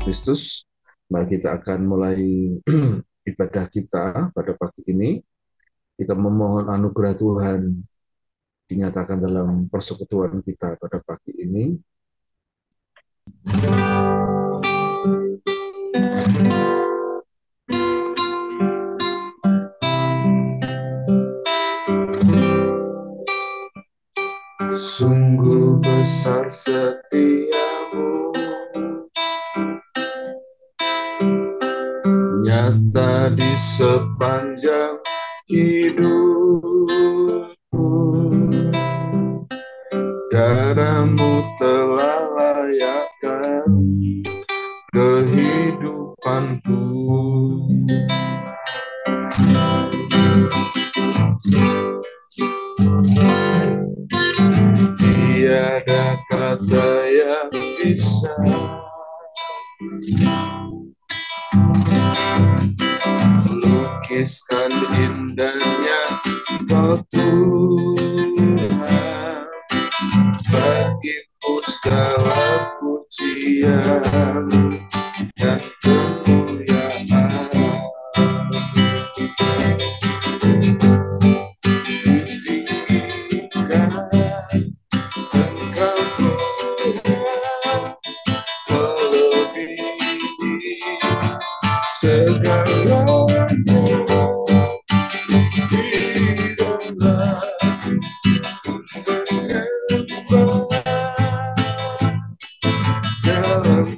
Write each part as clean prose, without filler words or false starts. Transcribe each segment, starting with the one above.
Kristus. Mari kita akan mulai ibadah kita pada pagi ini. Kita memohon anugerah Tuhan dinyatakan dalam persekutuan kita pada pagi ini. Sungguh besar setiamu, nyata di sepanjang hidupku. Darahmu telah layakkan kehidupanku. Tiada kata yang bisa lukiskan indahnya Kau Tuhan. Bagiku segala pujian dan kemuliaan. Kutinggikan Engkau Tuhan, melebihi segalanya. Hiduplah menyembah dalam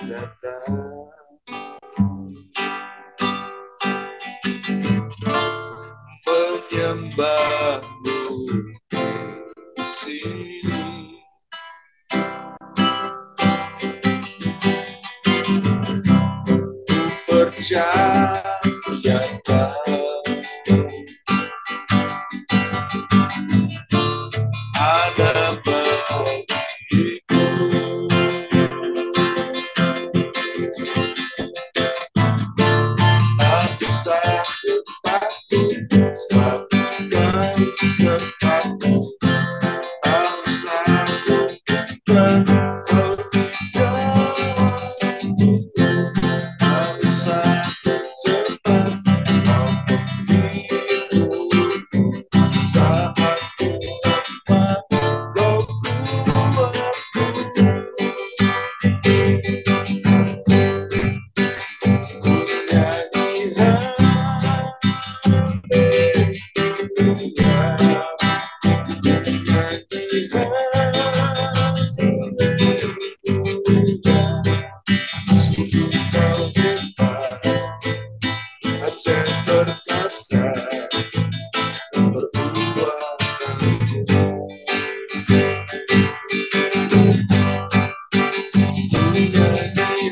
datang menyembahmu di sini. Percaya ada bagiku, tak bisa takut sebab Kau sertaku, tak usah kuduga Kau di dalamku, tak usah cemas Kau pemilikku saat ku lemah, Kau kuatku. Ku nyanyi Aceh perkasa perbuatanmu. Ku nyanyi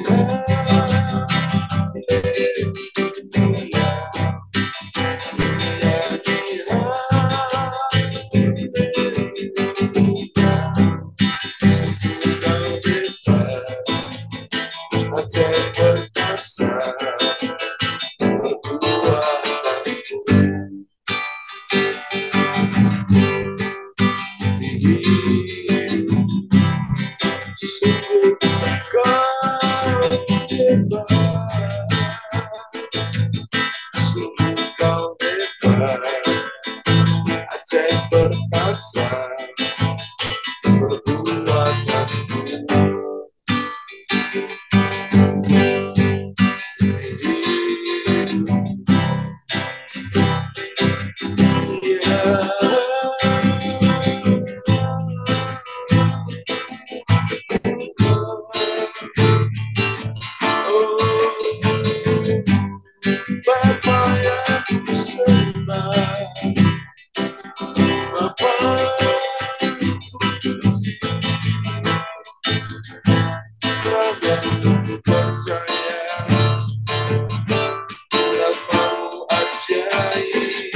Aceh perkasa perbuatanmu. Sungguh kau hebat, sungguh kau hebat, Aceh perkasa perbuatanmu. Bapa yang sembah, Bapa Ragamu percaya, namamu ajaib,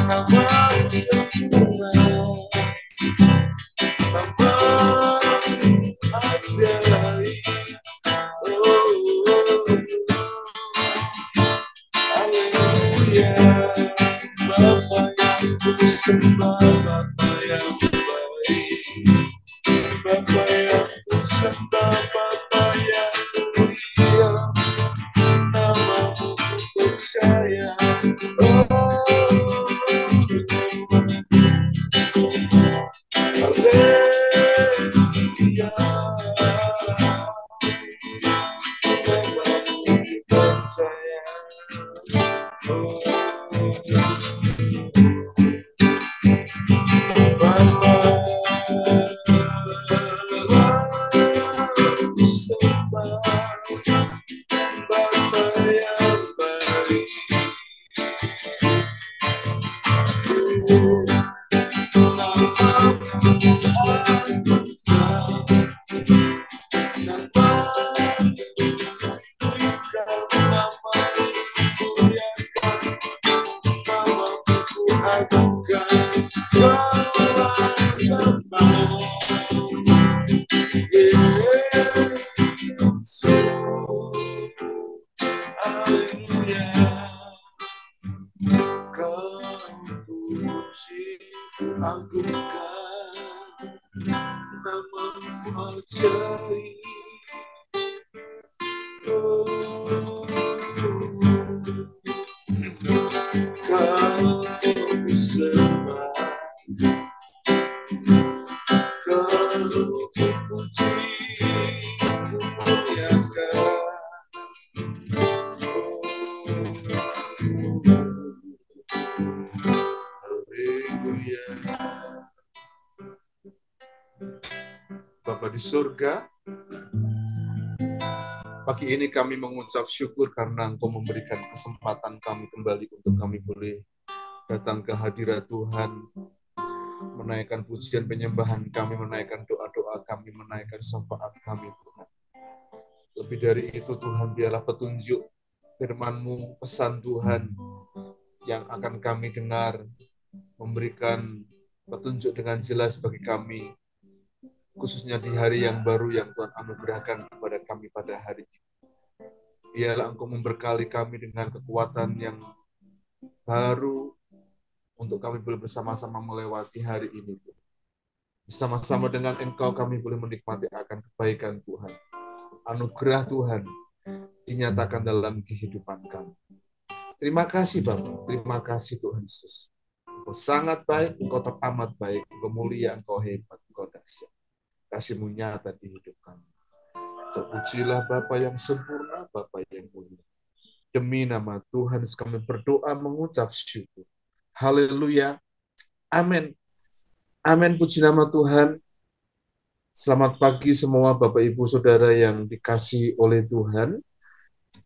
namamu sempurna, namamu ajaib. Oh, haleluya. Bapa yang kusembah, Bapa yang baik, Bapa yang kusembah, Bapa yang mulia, namamu ku percaya. Oh, haleluya. Namamu ku percaya. Oh, Bapa sembah, Bapa yang baik, namamu anugerah, namamu dimuliakan, namamu dimuliakan, namamu kuagungkan, Kaulah Bapa. Yesus, haleluya. Kau puji, agungkan, namamu ajaib. Oh, kau sembah, kau puji, muliakan. Haleluya. Bapa di surga, Pagi ini kami mengucap syukur karena Engkau memberikan kesempatan kami kembali untuk kami boleh datang ke hadirat Tuhan, menaikkan pujian penyembahan kami, menaikkan doa-doa kami, menaikkan syafaat kami, Tuhan. Lebih dari itu, Tuhan, biarlah petunjuk firman-Mu, pesan Tuhan yang akan kami dengar, memberikan petunjuk dengan jelas bagi kami, khususnya di hari yang baru yang Tuhan anugerahkan kepada kami pada hari ini. Biarlah Engkau memberkali kami dengan kekuatan yang baru untuk kami boleh bersama-sama melewati hari ini. Bersama-sama dengan Engkau kami boleh menikmati akan kebaikan Tuhan. Anugerah Tuhan dinyatakan dalam kehidupan kami. Terima kasih Bapak, terima kasih Tuhan Yesus. Engkau sangat baik, Engkau teramat baik, Engkau mulia, Engkau hebat, Engkau dahsyat. Kasih-Mu nyata di hidup kami. Terpujilah Bapa yang sempurna, Bapa yang mulia. Demi nama Tuhan kami berdoa mengucap syukur. Haleluya. Amin. Amin. Puji nama Tuhan. Selamat pagi semua Bapak Ibu Saudara yang dikasihi oleh Tuhan.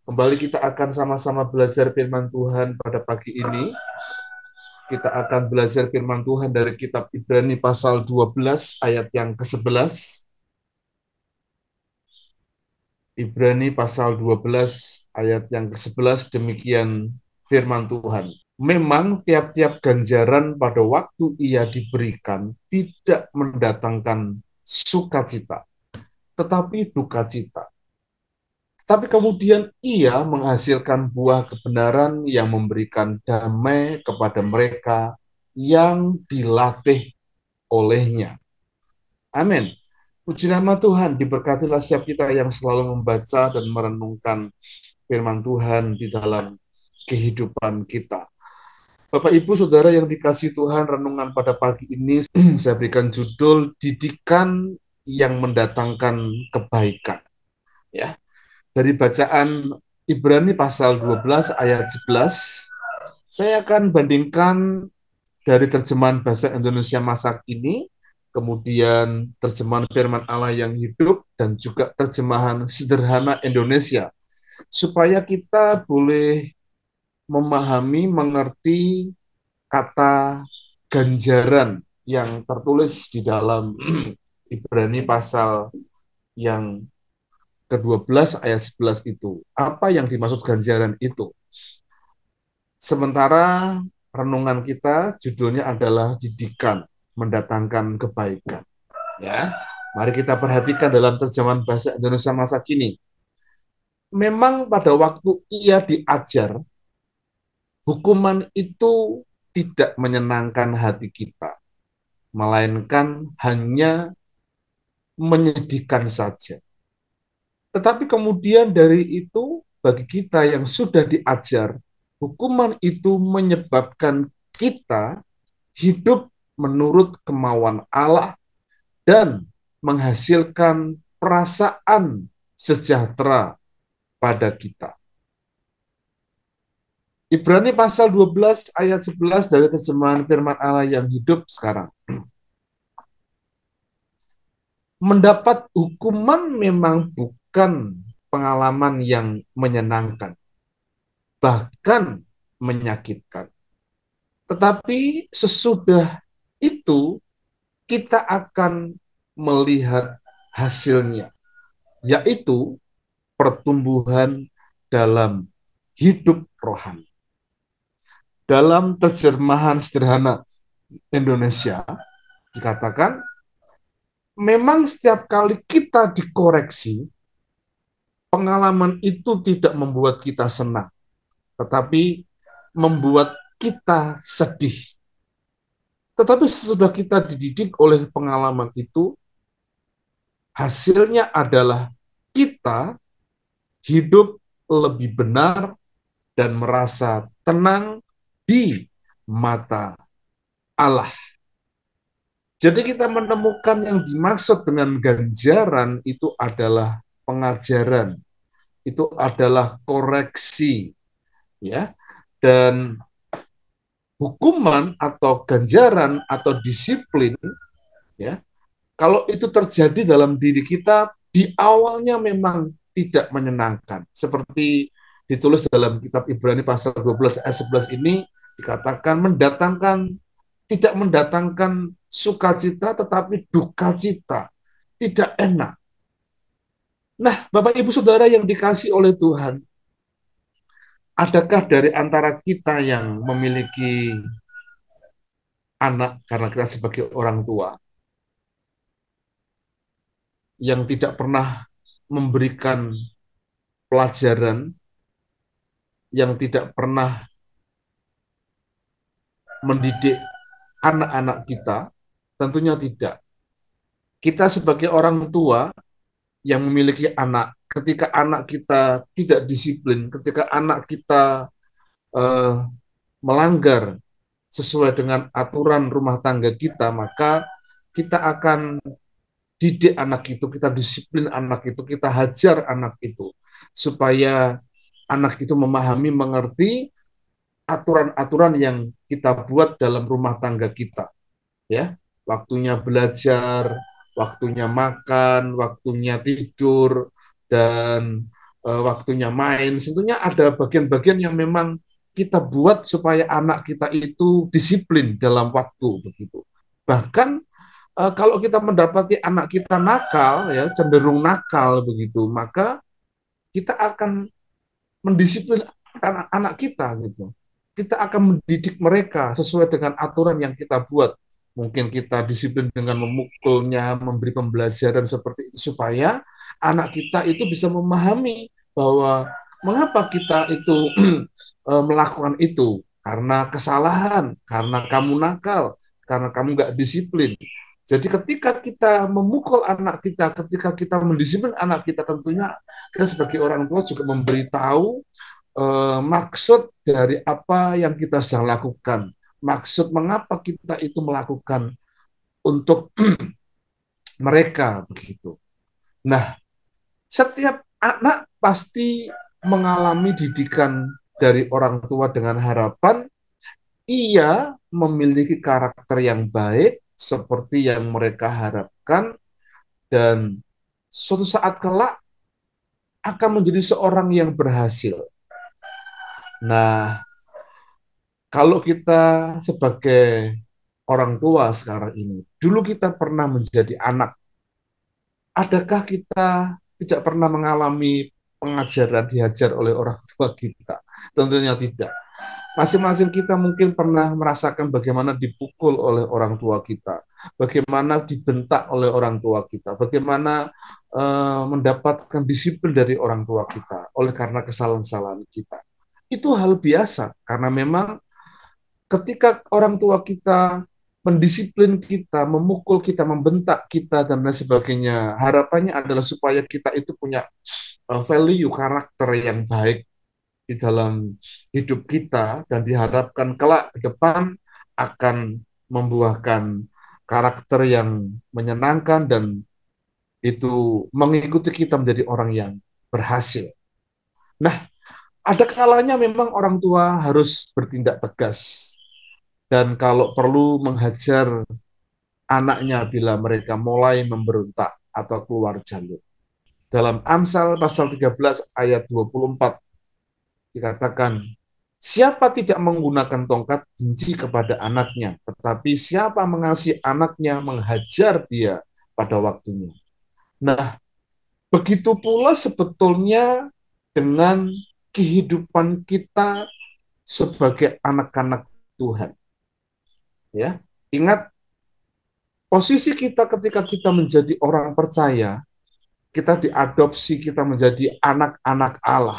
Kembali kita akan sama-sama belajar firman Tuhan pada pagi ini. Kita akan belajar firman Tuhan dari kitab Ibrani pasal 12 ayat yang ke-11. Ibrani pasal 12 ayat yang ke-11, demikian firman Tuhan. Memang tiap-tiap ganjaran pada waktu ia diberikan tidak mendatangkan sukacita, tetapi duka cita. Tapi kemudian ia menghasilkan buah kebenaran yang memberikan damai kepada mereka yang dilatih olehnya. Amin. Puji nama Tuhan, diberkatilah setiap kita yang selalu membaca dan merenungkan firman Tuhan di dalam kehidupan kita. Bapak Ibu Saudara yang dikasihi Tuhan, renungan pada pagi ini saya berikan judul Didikan yang Mendatangkan Kebaikan. Ya. Dari bacaan Ibrani pasal 12 ayat 11, saya akan bandingkan dari terjemahan bahasa Indonesia masa kini, kemudian terjemahan firman Allah yang hidup, dan juga terjemahan sederhana Indonesia, supaya kita boleh memahami, mengerti kata ganjaran yang tertulis di dalam Ibrani pasal yang ke-12 ayat 11 itu. Apa yang dimaksud ganjaran itu? Sementara renungan kita judulnya adalah didikan mendatangkan kebaikan. Ya, mari kita perhatikan dalam terjemahan bahasa Indonesia masa kini. Memang pada waktu ia diajar, hukuman itu tidak menyenangkan hati kita, melainkan hanya menyedihkan saja. Tetapi kemudian dari itu, bagi kita yang sudah diajar, hukuman itu menyebabkan kita hidup menurut kemauan Allah dan menghasilkan perasaan sejahtera pada kita. Ibrani pasal 12 ayat 11 dari terjemahan firman Allah yang hidup sekarang. Mendapat hukuman memang bukan pengalaman yang menyenangkan, bahkan menyakitkan. Tetapi sesudah itu kita akan melihat hasilnya, yaitu pertumbuhan dalam hidup rohani. Dalam terjemahan sederhana Indonesia dikatakan, memang setiap kali kita dikoreksi, pengalaman itu tidak membuat kita senang, tetapi membuat kita sedih. Tetapi sesudah kita dididik oleh pengalaman itu, hasilnya adalah kita hidup lebih benar dan merasa tenang di mata Allah. Jadi kita menemukan yang dimaksud dengan ganjaran itu adalah pengajaran, itu adalah koreksi, ya. Dan hukuman atau ganjaran atau disiplin, ya, kalau itu terjadi dalam diri kita, di awalnya memang tidak menyenangkan. Seperti ditulis dalam kitab Ibrani pasal 12 ayat 11 ini, dikatakan tidak mendatangkan sukacita tetapi duka cita, tidak enak. Nah, Bapak Ibu Saudara yang dikasih oleh Tuhan, adakah dari antara kita yang memiliki anak karena kita sebagai orang tua yang tidak pernah memberikan pelajaran, yang tidak pernah mendidik anak-anak kita? Tentunya tidak. Kita sebagai orang tua yang memiliki anak, ketika anak kita tidak disiplin, ketika anak kita eh, melanggar sesuai dengan aturan rumah tangga kita, maka kita akan didik anak itu, kita disiplin anak itu, kita hajar anak itu, supaya anak itu memahami, mengerti aturan-aturan yang kita buat dalam rumah tangga kita. Ya, waktunya belajar, waktunya makan, waktunya tidur, dan waktunya main. Tentunya ada bagian-bagian yang memang kita buat supaya anak kita itu disiplin dalam waktu begitu. Bahkan kalau kita mendapati anak kita nakal, ya cenderung nakal begitu, maka kita akan mendisiplin anak-anak kita gitu. Kita akan mendidik mereka sesuai dengan aturan yang kita buat. Mungkin kita disiplin dengan memukulnya, memberi pembelajaran seperti itu supaya anak kita itu bisa memahami bahwa mengapa kita itu melakukan itu, karena kesalahan, karena kamu nakal, karena kamu nggak disiplin. Jadi ketika kita memukul anak kita, ketika kita mendisiplin anak kita, tentunya kita sebagai orang tua juga memberitahu maksud dari apa yang kita sedang lakukan, maksud mengapa kita itu melakukan untuk mereka begitu. Nah, setiap anak pasti mengalami didikan dari orang tua dengan harapan ia memiliki karakter yang baik seperti yang mereka harapkan, dan suatu saat kelak akan menjadi seorang yang berhasil. Nah, kalau kita sebagai orang tua sekarang ini, dulu kita pernah menjadi anak, adakah kita tidak pernah mengalami pengajaran diajar oleh orang tua kita? Tentunya tidak. Masing-masing kita mungkin pernah merasakan bagaimana dipukul oleh orang tua kita, bagaimana dibentak oleh orang tua kita, bagaimana mendapatkan disiplin dari orang tua kita oleh karena kesalahan-kesalahan kita. Itu hal biasa, karena memang ketika orang tua kita mendisiplin kita, memukul kita, membentak kita, dan lain sebagainya, harapannya adalah supaya kita itu punya value, karakter yang baik di dalam hidup kita, dan diharapkan kelak ke depan akan membuahkan karakter yang menyenangkan, dan itu mengikuti kita menjadi orang yang berhasil. Nah, ada kalanya memang orang tua harus bertindak tegas, dan kalau perlu menghajar anaknya bila mereka mulai memberontak atau keluar jalur. Dalam Amsal pasal 13 ayat 24 dikatakan, siapa tidak menggunakan tongkat benci kepada anaknya, tetapi siapa mengasihi anaknya menghajar dia pada waktunya. Nah, begitu pula sebetulnya dengan kehidupan kita sebagai anak-anak Tuhan. Ya, ingat posisi kita ketika kita menjadi orang percaya, kita diadopsi, kita menjadi anak-anak Allah,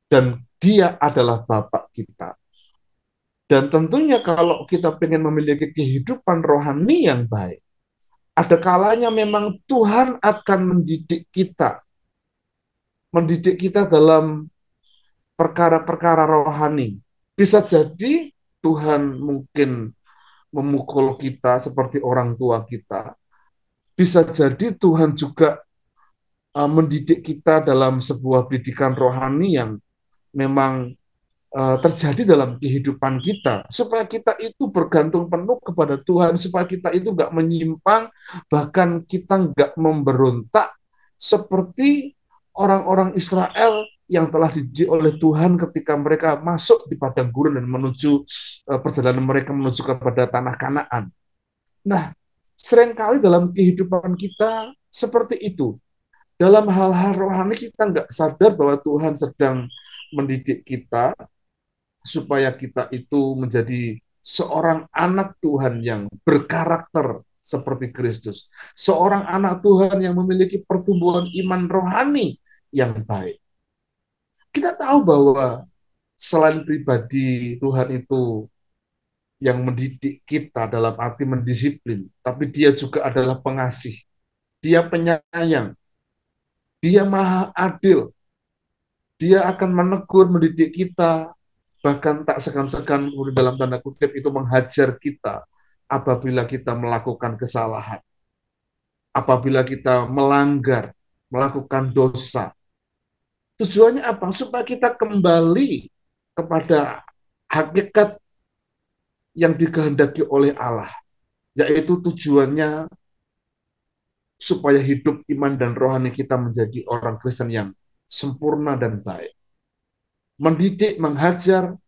dan Dia adalah Bapak kita. Dan tentunya kalau kita ingin memiliki kehidupan rohani yang baik, ada kalanya memang Tuhan akan mendidik kita dalam perkara-perkara rohani. Bisa jadi Tuhan mungkin memukul kita seperti orang tua kita. Bisa jadi Tuhan juga mendidik kita dalam sebuah pendidikan rohani yang memang terjadi dalam kehidupan kita, supaya kita itu bergantung penuh kepada Tuhan, supaya kita itu nggak menyimpang, bahkan kita nggak memberontak seperti orang-orang Israel yang telah dididik oleh Tuhan ketika mereka masuk di padang gurun dan menuju perjalanan mereka menuju kepada tanah Kanaan. Nah, seringkali dalam kehidupan kita seperti itu. Dalam hal-hal rohani kita nggak sadar bahwa Tuhan sedang mendidik kita supaya kita itu menjadi seorang anak Tuhan yang berkarakter seperti Kristus. Seorang anak Tuhan yang memiliki pertumbuhan iman rohani yang baik. Kita tahu bahwa selain pribadi Tuhan itu yang mendidik kita dalam arti mendisiplin, tapi dia juga adalah pengasih. Dia penyayang. Dia maha adil. Dia akan menegur, mendidik kita, bahkan tak segan-segan dalam tanda kutip itu menghajar kita apabila kita melakukan kesalahan, apabila kita melanggar, melakukan dosa. Tujuannya apa? Supaya kita kembali kepada hakikat yang dikehendaki oleh Allah, yaitu tujuannya supaya hidup iman dan rohani kita menjadi orang Kristen yang sempurna dan baik. Mendidik, menghajar,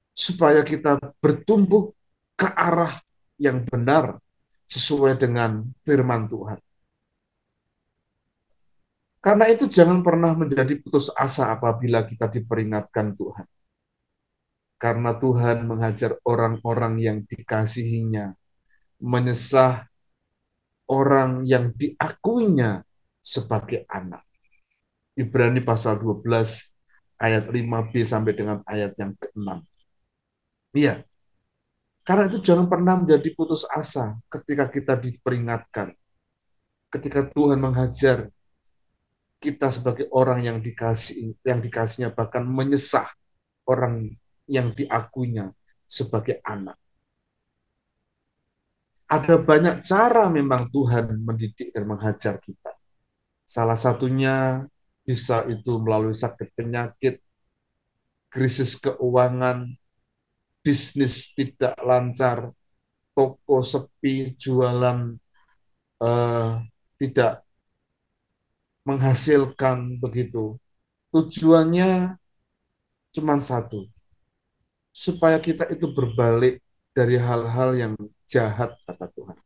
supaya kita bertumbuh ke arah yang benar sesuai dengan firman Tuhan. Karena itu jangan pernah menjadi putus asa apabila kita diperingatkan Tuhan. Karena Tuhan menghajar orang-orang yang dikasihinya, menyesah orang yang diakuinya sebagai anak. Ibrani pasal 12 ayat 5b sampai dengan ayat yang ke-6. Iya, karena itu jangan pernah menjadi putus asa ketika kita diperingatkan. Ketika Tuhan menghajar kita sebagai orang yang dikasihnya bahkan menyesah orang yang diakuinya sebagai anak. Ada banyak cara memang Tuhan mendidik dan menghajar kita. Salah satunya bisa itu melalui sakit penyakit, krisis keuangan, bisnis tidak lancar, toko sepi, jualan tidak menghasilkan begitu. Tujuannya cuma satu, supaya kita itu berbalik dari hal-hal yang jahat, kata Tuhan.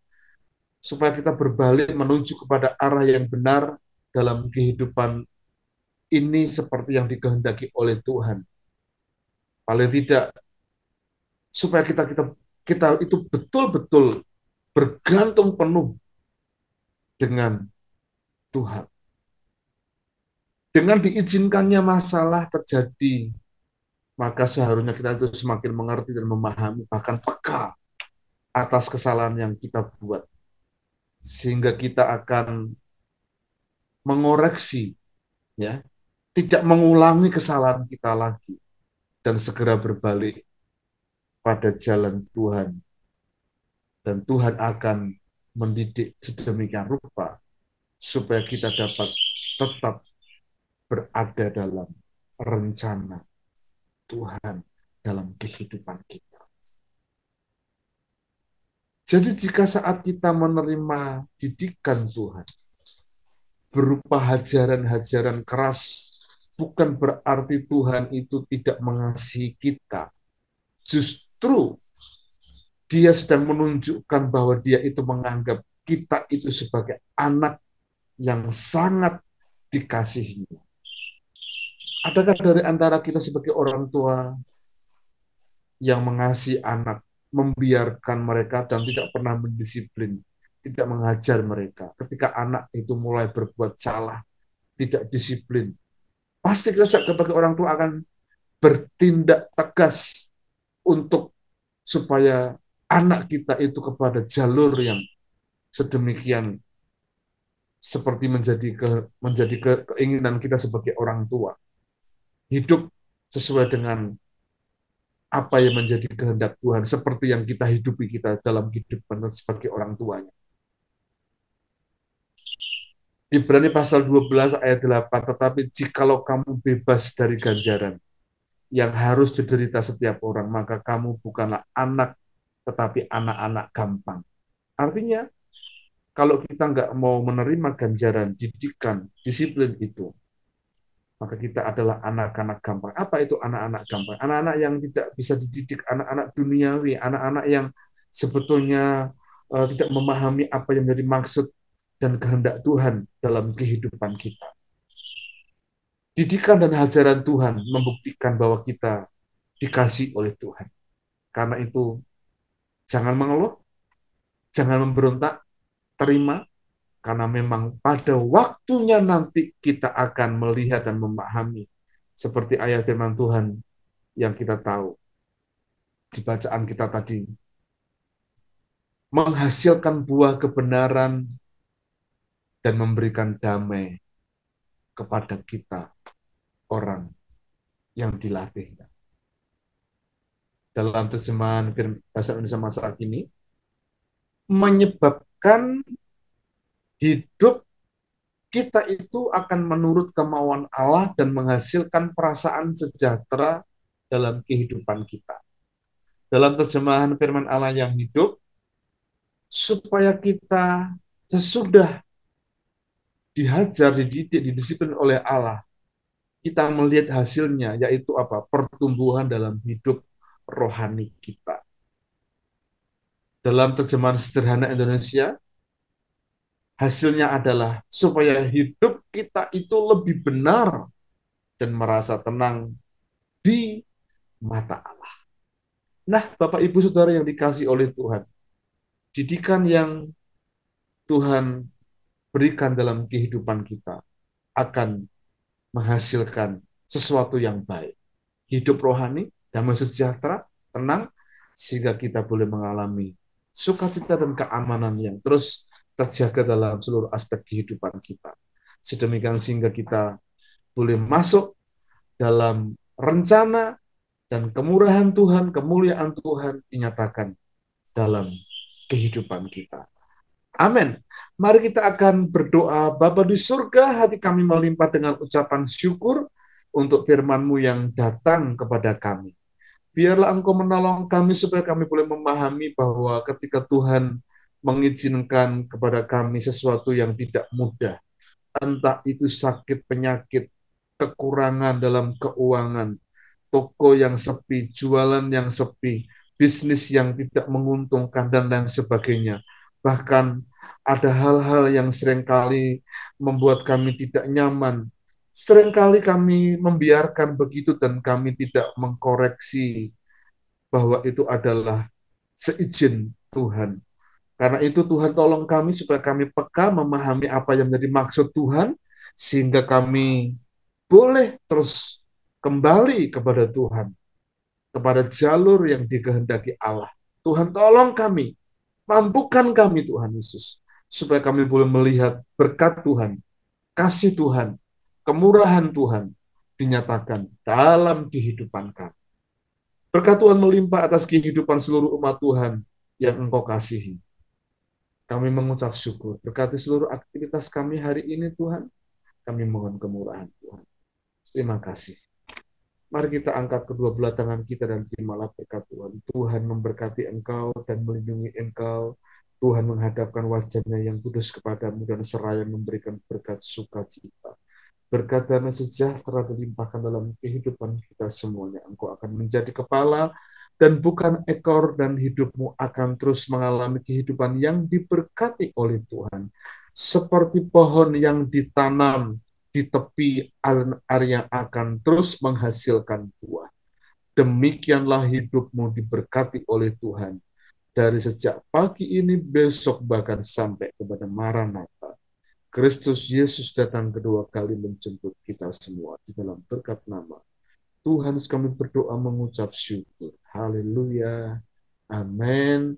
Supaya kita berbalik menuju kepada arah yang benar dalam kehidupan ini seperti yang dikehendaki oleh Tuhan. Paling tidak, supaya kita itu betul-betul bergantung penuh dengan Tuhan. Dengan diizinkannya masalah terjadi, maka seharusnya kita itu semakin mengerti dan memahami, bahkan peka atas kesalahan yang kita buat. Sehingga kita akan mengoreksi, ya, tidak mengulangi kesalahan kita lagi, dan segera berbalik pada jalan Tuhan. Dan Tuhan akan mendidik sedemikian rupa, supaya kita dapat tetap berada dalam rencana Tuhan dalam kehidupan kita. Jadi jika saat kita menerima didikan Tuhan, berupa hajaran-hajaran keras, bukan berarti Tuhan itu tidak mengasihi kita. Justru dia sedang menunjukkan bahwa dia itu menganggap kita itu sebagai anak yang sangat dikasihinya. Adakah dari antara kita sebagai orang tua yang mengasihi anak, membiarkan mereka dan tidak pernah mendisiplin, tidak mengajar mereka? Ketika anak itu mulai berbuat salah, tidak disiplin, pasti kita sebagai orang tua akan bertindak tegas untuk supaya anak kita itu kepada jalur yang sedemikian seperti menjadi keinginan kita sebagai orang tua. Hidup sesuai dengan apa yang menjadi kehendak Tuhan, seperti yang kita hidupi kita dalam kehidupan sebagai orang tuanya. Ibrani pasal 12 ayat 8, tetapi jikalau kamu bebas dari ganjaran yang harus diderita setiap orang, maka kamu bukanlah anak, tetapi anak-anak gampang. Artinya, kalau kita nggak mau menerima ganjaran, didikan, disiplin itu, maka kita adalah anak-anak gampang. Apa itu anak-anak gampang? Anak-anak yang tidak bisa dididik, anak-anak duniawi, anak-anak yang sebetulnya tidak memahami apa yang menjadi maksud dan kehendak Tuhan dalam kehidupan kita. Didikan dan ajaran Tuhan membuktikan bahwa kita dikasih oleh Tuhan. Karena itu, jangan mengeluh, jangan memberontak, terima, karena memang pada waktunya nanti kita akan melihat dan memahami seperti ayat firman Tuhan yang kita tahu di bacaan kita tadi, menghasilkan buah kebenaran dan memberikan damai kepada kita, orang yang dilatihnya. Dalam terjemahan bahasa Indonesia masa kini, menyebabkan hidup kita itu akan menurut kemauan Allah dan menghasilkan perasaan sejahtera dalam kehidupan kita. Dalam terjemahan firman Allah yang hidup, supaya kita sesudah dihajar, dididik, didisiplin oleh Allah, kita melihat hasilnya, yaitu apa? Pertumbuhan dalam hidup rohani kita. Dalam terjemahan sederhana Indonesia, hasilnya adalah supaya hidup kita itu lebih benar dan merasa tenang di mata Allah. Nah, Bapak Ibu Saudara yang dikasih oleh Tuhan, didikan yang Tuhan berikan dalam kehidupan kita akan menghasilkan sesuatu yang baik. Hidup rohani, damai sejahtera, tenang, sehingga kita boleh mengalami sukacita dan keamanan yang terus terjaga dalam seluruh aspek kehidupan kita. Sedemikian sehingga kita boleh masuk dalam rencana dan kemurahan Tuhan, kemuliaan Tuhan dinyatakan dalam kehidupan kita. Amin. Mari kita akan berdoa. Bapa di surga, hati kami melimpah dengan ucapan syukur untuk firman-Mu yang datang kepada kami. Biarlah Engkau menolong kami supaya kami boleh memahami bahwa ketika Tuhan mengizinkan kepada kami sesuatu yang tidak mudah, entah itu sakit, penyakit, kekurangan dalam keuangan, toko yang sepi, jualan yang sepi, bisnis yang tidak menguntungkan, dan lain sebagainya. Bahkan ada hal-hal yang seringkali membuat kami tidak nyaman. Seringkali kami membiarkan begitu dan kami tidak mengkoreksi bahwa itu adalah seizin Tuhan. Karena itu Tuhan tolong kami supaya kami peka memahami apa yang menjadi maksud Tuhan, sehingga kami boleh terus kembali kepada Tuhan, kepada jalur yang dikehendaki Allah. Tuhan tolong kami, mampukan kami Tuhan Yesus, supaya kami boleh melihat berkat Tuhan, kasih Tuhan, kemurahan Tuhan dinyatakan dalam kehidupan kami. Berkat Tuhan melimpah atas kehidupan seluruh umat Tuhan yang Engkau kasihi. Kami mengucap syukur. Berkati seluruh aktivitas kami hari ini Tuhan. Kami mohon kemurahan Tuhan. Terima kasih. Mari kita angkat kedua belah tangan kita dan terimalah berkat Tuhan. Tuhan memberkati engkau dan melindungi engkau. Tuhan menghadapkan wajahnya yang kudus kepadamu dan seraya memberikan berkat sukacita. Berkat damai sejahtera dilimpahkan dalam kehidupan kita semuanya. Engkau akan menjadi kepala dan bukan ekor, dan hidupmu akan terus mengalami kehidupan yang diberkati oleh Tuhan. Seperti pohon yang ditanam di tepi air yang akan terus menghasilkan buah. Demikianlah hidupmu diberkati oleh Tuhan. Dari sejak pagi ini, besok, bahkan sampai kepada Maranatha. Kristus Yesus datang kedua kali menjemput kita semua di dalam berkat nama Tuhan. Kami berdoa mengucap syukur. Haleluya. Amin.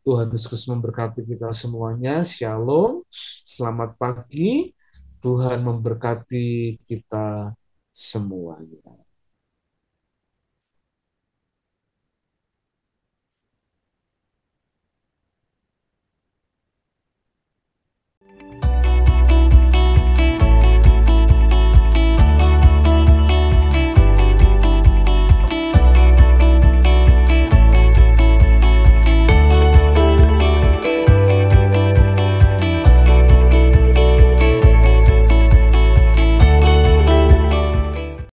Tuhan Yesus memberkati kita semuanya. Shalom. Selamat pagi. Tuhan memberkati kita semuanya.